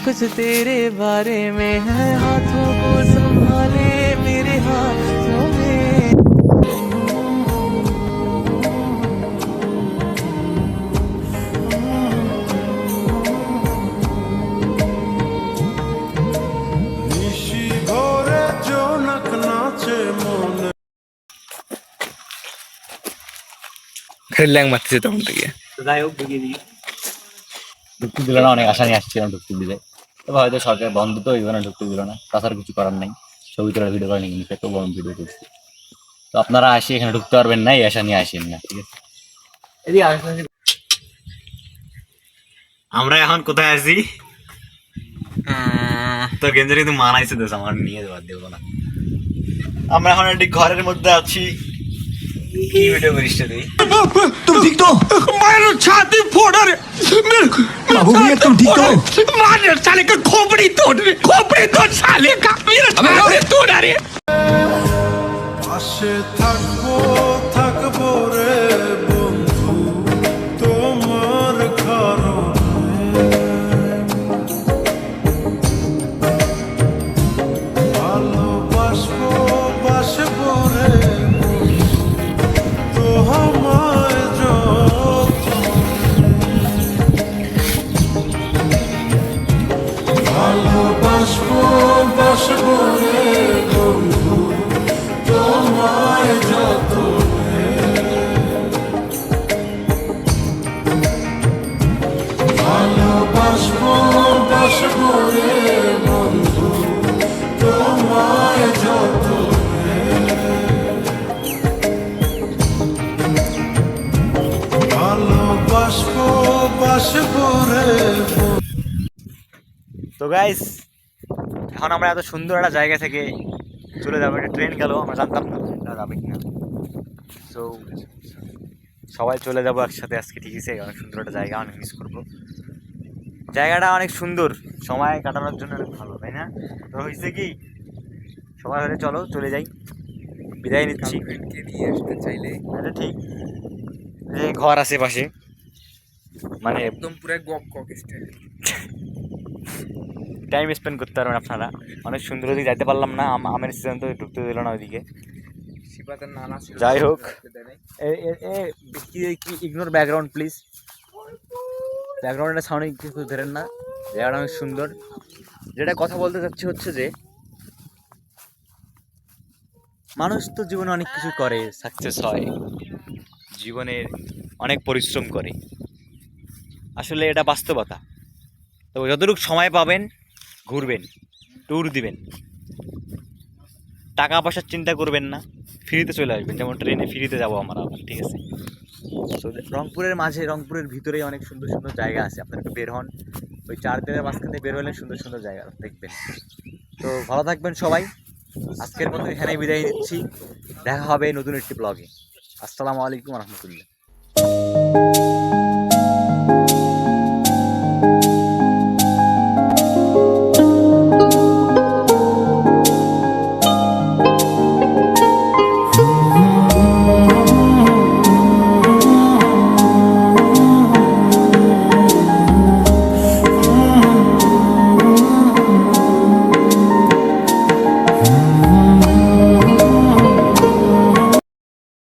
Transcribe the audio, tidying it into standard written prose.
कुछ तेरे बारे में है, हाथों को संभाले मेरे हाथों में। নিশি ভোরে জোনাক নাচে মনে। ল্যাং মারতেছে তখন থেকে। যাই হোক ঢুকিয়ে দিই, ঢুকতে দিল না। অনেক আশা নিয়ে আসছিলাম ঢুকতে দিলে, তবে হয়তো সরকার বন্ধ তো এই জন্য ঢুকতে দিল না। তাছাড়া কিছু করার নাই, ছবি তোলা ভিডিও করা নিয়ে তো বড় ভিডিও করছি। তো আপনারা আসি এখানে ঢুকতে পারবেন না, এই আশা নিয়ে আসেন না, ঠিক আছে? আমরা এখন কোথায় আছি? তো গেঞ্জারি কিন্তু মানাইছে দেশ আমার, নিয়ে যাওয়ার দেবো না। আমরা এখন একটি ঘরের মধ্যে আছি। কি ভিডিও করিস তুই? तुम ठीक तो মায়ের ছাতি ফোড়া রে, बाबू भैया तुम ठीक तो মায়ের সালে কা খোপড়ি তোড় রে, খোপড়ি তোড় সালে কা মেরে ছাতি তোড়া রে। পাশে থাকবো থাকবো রে বন্ধু তোমার কারণে, ভালোবাসবো বাসবো রে তো আমায় ভালোবাসবো বাসবো রে বন্ধু তোমায় যতনে, ভালোবাসবো বাসবো রে বন্ধু তোমায় যতনে, ভালোবাসবো বাসবো রে। তো গাইস, এখন আমরা এত সুন্দর একটা জায়গা থেকে চলে যাবো। একটা ট্রেন গেল, আমরা জানতাম না ট্রেনটা যাবে কিনা। সো সবাই চলে যাবো একসাথে আজকে, ঠিক আছে? অনেক সুন্দর একটা জায়গা, অনেক মিস করবো। জায়গাটা অনেক সুন্দর, সময় কাটানোর জন্য অনেক ভালো, তাই না? তো হয়েছে কি, সবাই হলে চলো চলে যাই, বিদায় নিচ্ছি। নিয়ে আসতে চাইলে এটা ঠিক যে ঘর আছে পাশে, মানে একদম পুরো গক গক স্টাইল টাইম স্পেন্ড করতে পারবেন আপনারা। অনেক সুন্দর ওদিকে যাইতে পারলাম না, আমের সিজন তো ঢুকতে দিল না ওইদিকে। শিবাতের নানা ছিল। যাই হোক, ইগনোর ব্যাকগ্রাউন্ড প্লিজ, ব্যাকগ্রাউন্ডের সাউন্ড কিছু ধরেন না। জায়গাটা অনেক সুন্দর। যেটা কথা বলতে চাচ্ছি হচ্ছে যে, মানুষ তো জীবনে অনেক কিছু করে, সাকসেস হয়, জীবনের অনেক পরিশ্রম করে, আসলে এটা বাস্তবতা। তো যতটুকু সময় পাবেন ঘুরবেন, ট্যুর দিবেন, টাকা পয়সার চিন্তা করবেন না, ফ্রিতে চলে আসবেন। যেমন ট্রেনে ফ্রিতে যাবো আমরা আবার, ঠিক আছে? তো রংপুরের মাঝে, রংপুরের ভিতরেই অনেক সুন্দর সুন্দর জায়গা আছে। আপনারা একটু বের হন, ওই 4 দিনের মাঝখানে বের হলে সুন্দর সুন্দর জায়গা দেখবেন। তো ভালো থাকবেন সবাই, আজকের মতো এখানেই বিদায় নিচ্ছি। দেখা হবে নতুন একটি ব্লগে। আসসালামু আলাইকুম রহমতুল্লাহ।